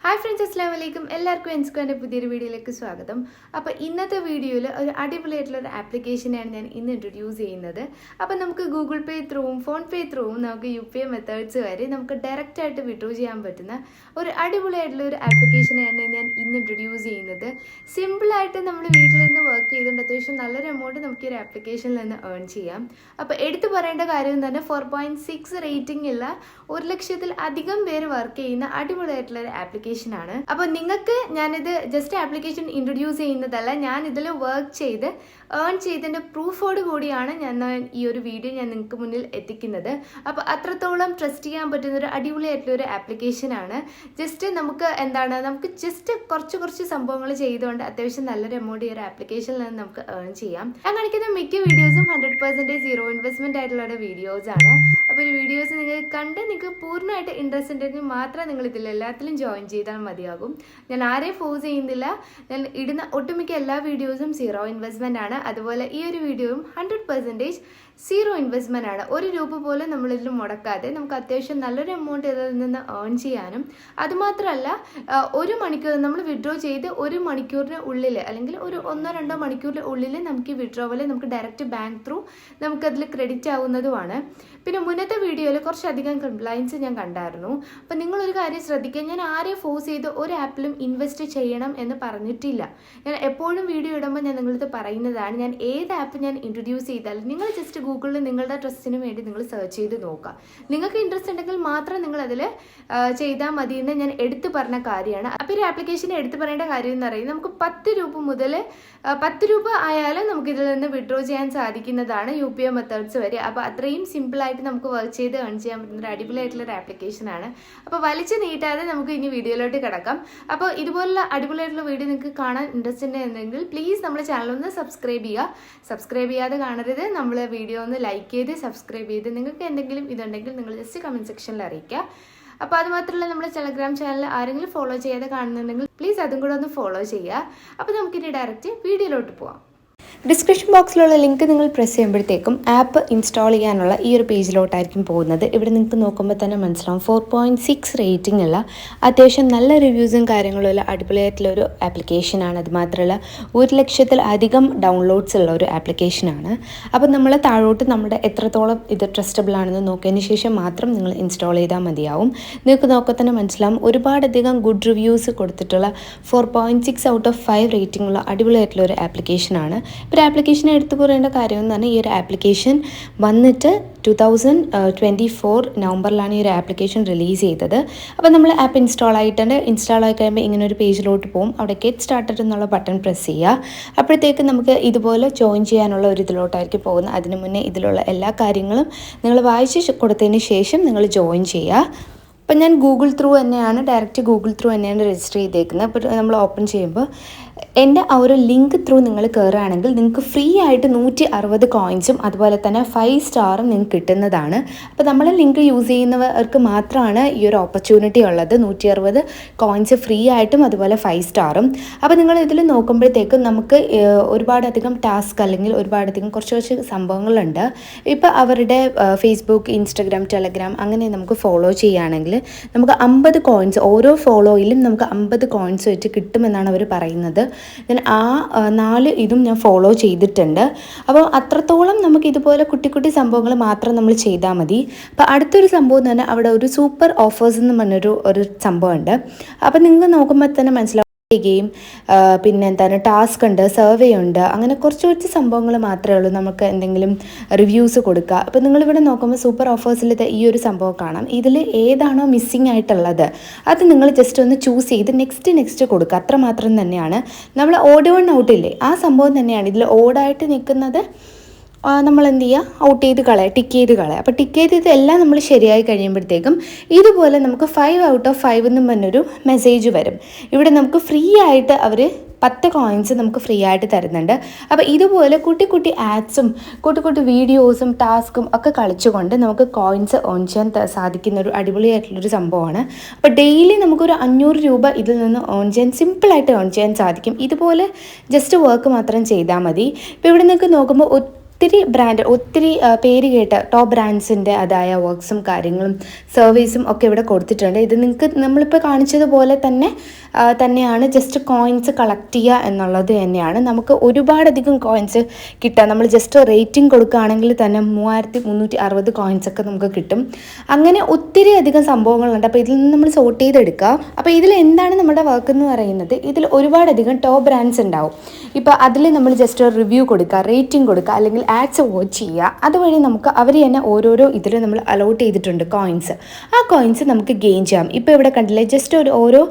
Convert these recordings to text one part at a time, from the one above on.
Hi friends, അസ്സലാമു അലൈക്കും. എല്ലാവർക്കും എൻസ്ക്വയറിൻ്റെ പുതിയൊരു വീഡിയോയിലേക്ക് സ്വാഗതം. അപ്പോൾ ഇന്നത്തെ വീഡിയോയിൽ ഒരു അടിപൊളിയായിട്ടുള്ളൊരു ആപ്ലിക്കേഷനാണ് ഞാൻ ഇന്ന് ഇൻട്രൊഡ്യൂസ് ചെയ്യുന്നത്. അപ്പോൾ നമുക്ക് ഗൂഗിൾ പേ ത്രൂവും ഫോൺ പേ ത്രൂവും നമുക്ക് UPI മെത്തേഡ്സ് വരെ നമുക്ക് ഡയറക്റ്റായിട്ട് വിഡ്രോ ചെയ്യാൻ പറ്റുന്ന ഒരു അടിപൊളിയായിട്ടുള്ള ഒരു ആപ്ലിക്കേഷനെയാണ് ഞാൻ ഇന്ന് ഇൻട്രൊഡ്യൂസ് ചെയ്യുന്നത്. സിമ്പിളായിട്ട് നമ്മൾ വീട്ടിൽ നിന്ന് വർക്ക് ചെയ്തുകൊണ്ട് അത്യാവശ്യം നല്ലൊരു എമൗണ്ട് നമുക്ക് ഈ ഒരു ആപ്ലിക്കേഷനിൽ നിന്ന് ഏൺ ചെയ്യാം. അപ്പോൾ എടുത്തു പറയേണ്ട കാര്യം തന്നെ 4.6 റേറ്റിംഗ് ഉള്ള 1,00,000-ൽ-അധികം പേര് വർക്ക് ചെയ്യുന്ന അടിപൊളിയായിട്ടുള്ള ഒരു ആപ്ലിക്കേഷൻ ആണ്. അപ്പോൾ നിങ്ങൾക്ക് ഞാനിത് ജസ്റ്റ് ആപ്ലിക്കേഷൻ ഇൻട്രൊഡ്യൂസ് ചെയ്യുന്നതല്ല, ഞാൻ ഇതിൽ വർക്ക് ചെയ്ത് ഏൺ ചെയ്തതിൻ്റെ പ്രൂഫോട് കൂടിയാണ് ഞാൻ ഈ ഒരു വീഡിയോ ഞാൻ നിങ്ങൾക്ക് മുന്നിൽ എത്തിക്കുന്നത്. അപ്പോൾ അത്രത്തോളം ട്രസ്റ്റ് ചെയ്യാൻ പറ്റുന്ന ഒരു അടിപൊളിയായിട്ടുള്ള ഒരു ആപ്ലിക്കേഷൻ ആണ്. ജസ്റ്റ് നമുക്ക് ജസ്റ്റ് കുറച്ച് സംഭവങ്ങൾ ചെയ്തുകൊണ്ട് അത്യാവശ്യം നല്ലൊരു എമൗണ്ട് ഈ ഒരു ആപ്ലിക്കേഷനിൽ നിന്ന് നമുക്ക് ഏൺ ചെയ്യാം. ഞാൻ കാണിക്കുന്ന മിക്ക വീഡിയോസും 100% സീറോ ഇൻവെസ്റ്റ്മെന്റ് ആയിട്ടുള്ള വീഡിയോസ് ആണ്. അപ്പോൾ ഈ വീഡിയോസ് നിങ്ങൾ കണ്ട് നിങ്ങൾക്ക് പൂർണ്ണമായിട്ട് ഇൻട്രസ്റ്റ് ഉണ്ടെങ്കിൽ മാത്രം നിങ്ങൾ ഇതിൽ എല്ലാത്തിലും ജോയിൻ ചെയ്താൽ മതിയാകും. ഞാൻ ആരെയും ഫോഴ്സ് ചെയ്യുന്നില്ല. ഞാൻ ഇടുന്ന ഒട്ടുമിക്ക എല്ലാ വീഡിയോസും സീറോ ഇൻവെസ്റ്റ്മെന്റ് ആണ്. അതുപോലെ ഈ ഒരു വീഡിയോയും 100% സീറോ ഇൻവെസ്റ്റ്മെന്റ് ആണ്. ഒരു രൂപ പോലും നമ്മളിതിൽ മുടക്കാതെ നമുക്ക് അത്യാവശ്യം നല്ലൊരു എമൗണ്ട് ഇതിൽ നിന്ന് ഏൺ ചെയ്യാനും, അതുമാത്രമല്ല ഒരു മണിക്കൂർ നമ്മൾ വിഡ്രോ ചെയ്ത് ഒരു മണിക്കൂറിന് ഉള്ളിൽ അല്ലെങ്കിൽ ഒരു 1-2 മണിക്കൂറിന് ഉള്ളിൽ നമുക്ക് ഈ വിഡ്രോവൽ നമുക്ക് ഡയറക്റ്റ് ബാങ്ക് ത്രൂ നമുക്കതിൽ ക്രെഡിറ്റ് ആവുന്നതുമാണ്. പിന്നെ മുന്നത്തെ വീഡിയോയിൽ കുറച്ചധികം കംപ്ലൈൻസ് ഞാൻ കണ്ടായിരുന്നു. അപ്പം നിങ്ങളൊരു കാര്യം ശ്രദ്ധിക്കുക, ഞാൻ ആരെയും ഫോഴ്സ് ചെയ്ത് ഒരു ആപ്പിലും ഇൻവെസ്റ്റ് ചെയ്യണം എന്ന് പറഞ്ഞിട്ടില്ല. ഞാൻ എപ്പോഴും വീഡിയോ ഇടുമ്പോൾ ഞാൻ നിങ്ങളത് പറയുന്നതാണ്, ഞാൻ ഏത് ആപ്പ് ഞാൻ ഇൻട്രൊഡ്യൂസ് ചെയ്താലും നിങ്ങൾ ജസ്റ്റ് ഗൂഗിളിൽ നിങ്ങളുടെ ട്രസ്റ്റിന് വേണ്ടി നിങ്ങൾ സെർച്ച് ചെയ്ത് നോക്കുക. നിങ്ങൾക്ക് ഇൻട്രസ്റ്റ് ഉണ്ടെങ്കിൽ മാത്രം നിങ്ങൾ അതിൽ ചെയ്താൽ മതി എന്ന് ഞാൻ എടുത്തു പറഞ്ഞ കാര്യമാണ്. അപ്പോൾ ഒരു ആപ്ലിക്കേഷൻ എടുത്തു പറയേണ്ട കാര്യം എന്ന് പറയുന്നത്, നമുക്ക് 10 രൂപ മുതൽ 10 രൂപ ആയാലും നമുക്ക് ഇതിൽ നിന്ന് വിഡ്രോ ചെയ്യാൻ സാധിക്കുന്നതാണ്, UPI മെത്തേഡ്സ് വരെ. അപ്പോൾ അത്രയും സിമ്പിളായിട്ട് നമുക്ക് വർക്ക് ചെയ്ത് ഏൺ ചെയ്യാൻ പറ്റുന്ന ഒരു അടിപൊളിയായിട്ടുള്ള ഒരു ആപ്ലിക്കേഷനാണ്. അപ്പോൾ വലിച്ചു നീട്ടാതെ നമുക്ക് ഇനി വീഡിയോയിലോട്ട് കിടക്കാം. അപ്പോൾ ഇതുപോലുള്ള അടിപൊളിയായിട്ടുള്ള വീഡിയോ നിങ്ങൾക്ക് കാണാൻ ഇൻട്രസ്റ്റ് ഉണ്ടെങ്കിൽ പ്ലീസ് നമ്മുടെ ചാനൽ ഒന്ന് സബ്സ്ക്രൈബ് ചെയ്യുക. സബ്സ്ക്രൈബ് ചെയ്യാതെ കാണരുത്. നമ്മൾ വീഡിയോ ഒന്ന് ലൈക്ക് ചെയ്ത് സബ്സ്ക്രൈബ് ചെയ്ത് നിങ്ങൾക്ക് എന്തെങ്കിലും ഇതുണ്ടെങ്കിൽ നിങ്ങൾ ജസ്റ്റ് കമൻറ്റ് സെക്ഷനിൽ അറിയിക്കുക. അപ്പോൾ അത് മാത്രമല്ല, നമ്മുടെ ടെലഗ്രാം ചാനൽ ആരെങ്കിലും ഫോളോ ചെയ്യാതെ കാണുന്നുണ്ടെങ്കിൽ പ്ലീസ് അതും കൂടെ ഒന്ന് ഫോളോ ചെയ്യുക. അപ്പോൾ നമുക്കിനി ഡയറക്റ്റ് വീഡിയോയിലോട്ട് പോവാം. ഡിസ്ക്രിപ്ഷൻ ബോക്സിലുള്ള ലിങ്ക് നിങ്ങൾ പ്രസ് ചെയ്യുമ്പോഴത്തേക്കും ആപ്പ് ഇൻസ്റ്റാൾ ചെയ്യാനുള്ള ഈ ഒരു പേജിലോട്ടായിരിക്കും പോകുന്നത്. ഇവിടെ നിങ്ങൾക്ക് നോക്കുമ്പോൾ തന്നെ മനസ്സിലാവും 4.6 റേറ്റിംഗ് ഉള്ള അത്യാവശ്യം നല്ല റിവ്യൂസും കാര്യങ്ങളുള്ള അടിപൊളിയായിട്ടുള്ള ഒരു ആപ്ലിക്കേഷനാണ്. അത് മാത്രമല്ല 1,00,000-ൽ-അധികം ഡൗൺലോഡ്സ് ഉള്ള ഒരു ആപ്ലിക്കേഷനാണ്. അപ്പോൾ നമ്മൾ താഴോട്ട് നമ്മുടെ എത്രത്തോളം ഇത് ട്രസ്റ്റബിൾ ആണെന്ന് നോക്കിയതിന് ശേഷം മാത്രം നിങ്ങൾ ഇൻസ്റ്റാൾ ചെയ്താൽ മതിയാവും. നിങ്ങൾക്ക് നോക്കാൻ തന്നെ മനസ്സിലാവും ഒരുപാടധികം ഗുഡ് റിവ്യൂസ് കൊടുത്തിട്ടുള്ള 4.6 ഔട്ട് ഓഫ് 5 റേറ്റിംഗ് ഉള്ള അടിപൊളിയായിട്ടുള്ള ഒരു ആപ്ലിക്കേഷനാണ്. ഒരു ആപ്ലിക്കേഷൻ എടുത്തു പറയേണ്ട കാര്യം എന്ന് പറഞ്ഞാൽ, ഈ ഒരു ആപ്ലിക്കേഷൻ വന്നിട്ട് 2024 നവംബറിലാണ് ഈ ഒരു ആപ്ലിക്കേഷൻ റിലീസ് ചെയ്തത്. അപ്പോൾ നമ്മൾ ആപ്പ് ഇൻസ്റ്റാൾ ആയി കഴിയുമ്പോൾ ഇങ്ങനെ ഒരു പേജിലോട്ട് പോകും. അവിടെ ഗെറ്റ് സ്റ്റാർട്ടഡ് എന്നുള്ള ബട്ടൺ പ്രസ് ചെയ്യുക. അപ്പോഴത്തേക്ക് നമുക്ക് ഇതുപോലെ ജോയിൻ ചെയ്യാനുള്ള ഒരു ഇതിലോട്ടായിരിക്കും പോകുന്നത്. അതിന് മുന്നേ ഇതിലുള്ള എല്ലാ കാര്യങ്ങളും നിങ്ങൾ വായിച്ച് കൊടുത്തതിന് ശേഷം നിങ്ങൾ ജോയിൻ ചെയ്യുക. അപ്പം ഞാൻ ഡയറക്റ്റ് ഗൂഗിൾ ത്രൂ തന്നെയാണ് രജിസ്റ്റർ ചെയ്തേക്കുന്നത്. അപ്പോൾ നമ്മൾ ഓപ്പൺ ചെയ്യുമ്പോൾ എൻ്റെ ആ ഒരു ലിങ്ക് ത്രൂ നിങ്ങൾ കയറുകയാണെങ്കിൽ നിങ്ങൾക്ക് ഫ്രീ ആയിട്ട് 160 കോയിൻസും അതുപോലെ തന്നെ 5 സ്റ്റാറും നിങ്ങൾക്ക് കിട്ടുന്നതാണ്. അപ്പോൾ നമ്മൾ ലിങ്ക് യൂസ് ചെയ്യുന്നവർക്ക് മാത്രമാണ് ഈ ഒരു ഓപ്പർച്യൂണിറ്റി ഉള്ളത്. 160 കോയിൻസ് ഫ്രീ ആയിട്ടും അതുപോലെ 5 സ്റ്റാറും. അപ്പോൾ നിങ്ങൾ ഇതിൽ നോക്കുമ്പോഴത്തേക്കും നമുക്ക് ഒരുപാടധികം ടാസ്ക് അല്ലെങ്കിൽ ഒരുപാടധികം കുറച്ച് സംഭവങ്ങളുണ്ട്. ഇപ്പോൾ അവരുടെ ഫേസ്ബുക്ക്, ഇൻസ്റ്റഗ്രാം, ടെലഗ്രാം അങ്ങനെ നമുക്ക് ഫോളോ ചെയ്യുകയാണെങ്കിൽ നമുക്ക് 50 കോയിൻസ് ഓരോ ഫോളോയിലും നമുക്ക് 50 കോയിൻസ് വെച്ച് കിട്ടുമെന്നാണ് അവർ പറയുന്നത്. ഞാൻ ആ 4 ഇതും ഞാൻ ഫോളോ ചെയ്തിട്ടുണ്ട്. അപ്പോൾ അത്രത്തോളം നമുക്ക് ഇതുപോലെ കുട്ടി സംഭവങ്ങൾ മാത്രം നമ്മൾ ചെയ്താൽ മതി. അപ്പോൾ അടുത്തൊരു സംഭവം എന്ന് പറഞ്ഞാൽ അവിടെ ഒരു സൂപ്പർ ഓഫേഴ്സ് എന്ന് പറഞ്ഞൊരു സംഭവമുണ്ട്. അപ്പോൾ നിങ്ങൾക്ക് നോക്കുമ്പോൾ തന്നെ മനസ്സിലാവും ഗെയിം, പിന്നെ ടാസ്ക് ഉണ്ട്, സർവേ ഉണ്ട്, അങ്ങനെ കുറച്ച് സംഭവങ്ങൾ മാത്രമേ ഉള്ളൂ നമുക്ക് എന്തെങ്കിലും റിവ്യൂസ് കൊടുക്കുക. അപ്പോൾ നിങ്ങളിവിടെ നോക്കുമ്പോൾ സൂപ്പർ ഓഫേഴ്സിൽ ഈ ഒരു സംഭവം കാണാം. ഇതിൽ ഏതാണോ മിസ്സിങ് ആയിട്ടുള്ളത് അത് നിങ്ങൾ ജസ്റ്റ് ഒന്ന് ചൂസ് ചെയ്ത് നെക്സ്റ്റ് കൊടുക്കുക. അത്രമാത്രം തന്നെയാണ്. നമ്മൾ ഓഡ് വൺ ഔട്ട് ഇല്ലേ, ആ സംഭവം തന്നെയാണ് ഇതിൽ ഓടായിട്ട് നിൽക്കുന്നത്. നമ്മൾ എന്ത് ചെയ്യുക, ഔട്ട് ചെയ്ത് കളയുക, ടിക്ക് ചെയ്ത് കളയുക. അപ്പോൾ ടിക്ക് ചെയ്ത് എല്ലാം നമ്മൾ ശരിയായി കഴിയുമ്പോഴത്തേക്കും ഇതുപോലെ നമുക്ക് 5 ഔട്ട് ഓഫ് 5 എന്നും പറഞ്ഞൊരു മെസ്സേജ് വരും. ഇവിടെ നമുക്ക് ഫ്രീ ആയിട്ട് അവർ 10 കോയിൻസ് നമുക്ക് ഫ്രീ ആയിട്ട് തരുന്നുണ്ട്. അപ്പോൾ ഇതുപോലെ കുട്ടി ആഡ്സും കുട്ടി വീഡിയോസും ടാസ്കും ഒക്കെ കളിച്ചുകൊണ്ട് നമുക്ക് കോയിൻസ് ഏൺ ചെയ്യാൻ സാധിക്കുന്ന ഒരു അടിപൊളിയായിട്ടുള്ളൊരു സംഭവമാണ്. അപ്പോൾ ഡെയിലി നമുക്കൊരു 500 രൂപ ഇതിൽ നിന്ന് സിമ്പിളായിട്ട് ഏൺ ചെയ്യാൻ സാധിക്കും. ഇതുപോലെ ജസ്റ്റ് വർക്ക് മാത്രം ചെയ്താൽ മതി. ഇപ്പോൾ ഇവിടെ നിങ്ങൾക്ക് നോക്കുമ്പോൾ ഒത്തിരി ബ്രാൻഡ്, ഒത്തിരി പേര് കേട്ട ടോപ്പ് ബ്രാൻഡ്സിൻ്റെ അതായ വർക്ക്സും കാര്യങ്ങളും സർവീസും ഒക്കെ ഇവിടെ കൊടുത്തിട്ടുണ്ട്. ഇത് നിങ്ങൾക്ക് നമ്മളിപ്പോൾ കാണിച്ചതുപോലെ തന്നെയാണ്. ജസ്റ്റ് കോയിൻസ് കളക്ട് ചെയ്യുക എന്നുള്ളത് തന്നെയാണ്. നമുക്ക് ഒരുപാടധികം കോയിൻസ് കിട്ടുക. നമ്മൾ ജസ്റ്റ് റേറ്റിംഗ് കൊടുക്കുകയാണെങ്കിൽ തന്നെ 3360 കോയിൻസൊക്കെ നമുക്ക് കിട്ടും. അങ്ങനെ ഒത്തിരി അധികം സംഭവങ്ങളുണ്ട്. അപ്പോൾ ഇതിൽ നിന്ന് നമ്മൾ സോർട്ട് ചെയ്തെടുക്കുക. അപ്പോൾ ഇതിൽ എന്താണ് നമ്മുടെ വർക്ക് എന്ന് പറയുന്നത്, ഇതിൽ ഒരുപാടധികം ടോപ്പ് ബ്രാൻഡ്സ് ഉണ്ടാവും. ഇപ്പോൾ അതിൽ നമ്മൾ ജസ്റ്റ് ഒരു റിവ്യൂ കൊടുക്കുക, റേറ്റിംഗ് കൊടുക്കുക, അല്ലെങ്കിൽ ആഡ്സ് വാച്ച് ചെയ്യുക. അതുവഴി നമുക്ക് അവർ തന്നെ ഓരോരോ ഇതിൽ നമ്മൾ അലോട്ട് ചെയ്തിട്ടുണ്ട് കോയിൻസ്. ആ കോയിൻസ് നമുക്ക് ഗെയിൻ ചെയ്യാം. ഇപ്പോൾ ഇവിടെ കണ്ടില്ലേ, ജസ്റ്റ് ഓരോ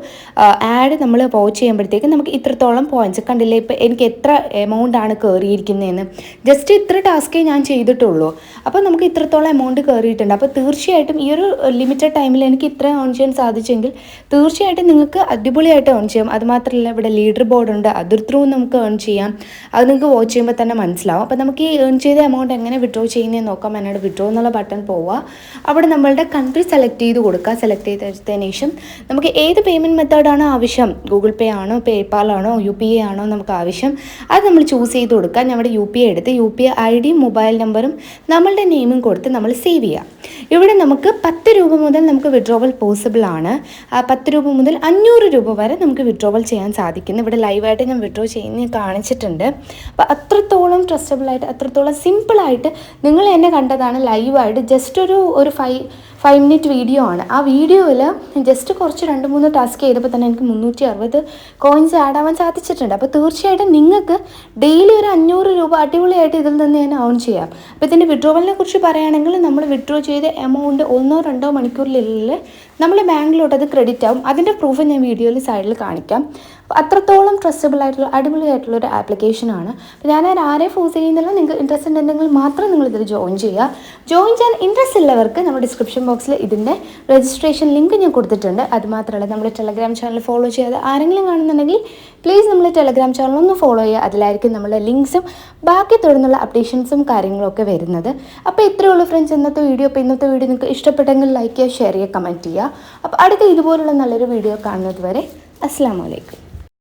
ആഡ് നമ്മൾ വാച്ച് ചെയ്യുമ്പോഴത്തേക്ക് നമുക്ക് ഇത്രത്തോളം പോയിൻറ്റ്സ് കണ്ടില്ലേ. ഇപ്പോൾ എനിക്ക് എത്ര എമൗണ്ട് ആണ് കയറിയിരിക്കുന്നതെന്ന് ജസ്റ്റ് ഇത്ര ടാസ്കേ ഞാൻ ചെയ്തിട്ടുള്ളൂ. അപ്പോൾ നമുക്ക് ഇത്രത്തോളം എമൗണ്ട് കയറിയിട്ടുണ്ട്. അപ്പോൾ തീർച്ചയായിട്ടും ഈ ഒരു ലിമിറ്റഡ് ടൈമിൽ എനിക്ക് ഇത്ര ഏൺ ചെയ്യാൻ സാധിച്ചെങ്കിൽ തീർച്ചയായിട്ടും നിങ്ങൾക്ക് അടിപൊളിയായിട്ട് ഏൺ ചെയ്യാം. അതുമാത്രമല്ല ഇവിടെ ലീഡർ ബോർഡ് ഉണ്ട്, അതിർ ത്രൂ നമുക്ക് ഏൺ ചെയ്യാം. അത് നിങ്ങൾക്ക് വാച്ച് ചെയ്യുമ്പോൾ തന്നെ മനസ്സിലാവും. അപ്പോൾ നമുക്ക് ഈ ഏൺ ചെയ്ത എമൗണ്ട് എങ്ങനെ വിഡ്രോ ചെയ്യുന്നതെന്ന് നോക്കാം. എന്നോട് വിഡ്രോ എന്നുള്ള ബട്ടൺ പോവുക. അവിടെ നമ്മളുടെ കൺട്രി സെലക്ട് ചെയ്ത് കൊടുക്കുക. സെലക്ട് ചെയ്തതിന് ശേഷം നമുക്ക് ഏത് പേയ്മെൻറ്റ് മെത്തേഡാണോ ആവശ്യം, ഗൂഗിൾ പേ ആണോ, പേപാൽ ആണോ, UPI ആണോ നമുക്ക് ആവശ്യം, അത് നമ്മൾ ചൂസ് ചെയ്ത് കൊടുക്കുക. നമ്മുടെ UPI എടുത്ത് UPI ID മൊബൈൽ നമ്പറും നമ്മളുടെ നെയിമും കൊടുത്ത് നമ്മൾ സേവ് ചെയ്യുക. ഇവിടെ നമുക്ക് 10 രൂപ മുതൽ നമുക്ക് വിഡ്രോവൽ പോസിബിൾ ആണ്. 10 രൂപ മുതൽ 500 രൂപ വരെ നമുക്ക് വിഡ്രോവൽ ചെയ്യാൻ സാധിക്കുന്നു. ഇവിടെ ലൈവായിട്ട് ഞാൻ വിഡ്രോ ചെയ്യുന്നത് കാണിച്ചിട്ടുണ്ട്. അപ്പോൾ അത്രത്തോളം ട്രസ്റ്റബിളായിട്ട്, അത്രത്തോളം സിമ്പിളായിട്ട് നിങ്ങൾ എന്നെ കണ്ടതാണ് ലൈവായിട്ട്. ജസ്റ്റ് ഒരു 5 മിനിറ്റ് വീഡിയോ ആണ്. ആ വീഡിയോയിൽ ജസ്റ്റ് കുറച്ച് 2-3 ടാസ്ക് ചെയ്തപ്പോൾ തന്നെ എനിക്ക് 360 കോയിൻസ് ആഡ് ആവാൻ സാധിച്ചിട്ടുണ്ട്. അപ്പോൾ തീർച്ചയായിട്ടും നിങ്ങൾക്ക് ഡെയിലി ഒരു 500 രൂപ അടിപൊളിയായിട്ട് ഇതിൽ നിന്ന് തന്നെ ഏൺ ചെയ്യാം. അപ്പോൾ ഇതിൻ്റെ വിഡ്രോവലിനെ കുറിച്ച് പറയുകയാണെങ്കിൽ നമ്മൾ വിഡ്രോ ചെയ്ത എമൗണ്ട് 1-2 മണിക്കൂറിനുള്ളിൽ നമ്മുടെ ബാങ്കിലോട്ട് അത് ക്രെഡിറ്റ് ആവും. അതിൻ്റെ പ്രൂഫ് ഞാൻ വീഡിയോയിൽ സൈഡിൽ കാണിക്കാം. അപ്പോൾ അത്രത്തോളം ട്രസ്റ്റബിൾ ആയിട്ടുള്ള അടിപൊളിയായിട്ടുള്ള ഒരു ആപ്ലിക്കേഷനാണ്. അപ്പോൾ ഞാൻ ആരെയും ഫോഴ്സ് ചെയ്യുന്നില്ല. നിങ്ങൾക്ക് ഇൻട്രസ്റ്റ് ഉണ്ടെങ്കിൽ മാത്രം നിങ്ങൾ ഇതിൽ ജോയിൻ ചെയ്യുക. ജോയിൻ ചെയ്യാൻ ഇൻട്രസ്റ്റ് ഉള്ളവർക്ക് നമ്മുടെ ഡിസ്ക്രിപ്ഷൻ ബോക്സിൽ ഇതിൻ്റെ രജിസ്ട്രേഷൻ ലിങ്ക് ഞാൻ കൊടുത്തിട്ടുണ്ട്. അതുമാത്രമല്ല നമ്മുടെ ടെലഗ്രാം ചാനൽ ഫോളോ ചെയ്യാതെ ആരെങ്കിലും കാണുന്നുണ്ടെങ്കിൽ പ്ലീസ് നമ്മൾ ടെലഗ്രാം ചാനൽ ഒന്ന് ഫോളോ ചെയ്യുക. അതിലായിരിക്കും നമ്മുടെ ലിങ്ക്സും ബാക്കി തുടർന്നുള്ള അപ്ഡേഷൻസും കാര്യങ്ങളൊക്കെ വരുന്നത്. അപ്പോൾ ഇത്രയേ ഉള്ളൂ ഫ്രണ്ട്സ് ഇന്നത്തെ വീഡിയോ. അപ്പോൾ ഇന്നത്തെ വീഡിയോ നിങ്ങൾക്ക് ഇഷ്ടപ്പെട്ടെങ്കിൽ ലൈക്ക് ചെയ്യുക, ഷെയർ ചെയ്യുക, കമൻറ്റ് ചെയ്യുക. അപ്പോൾ അടുത്ത ഇതുപോലുള്ള നല്ലൊരു വീഡിയോ കാണുന്നത് വരെ അസ്സലാമു അലൈക്കും.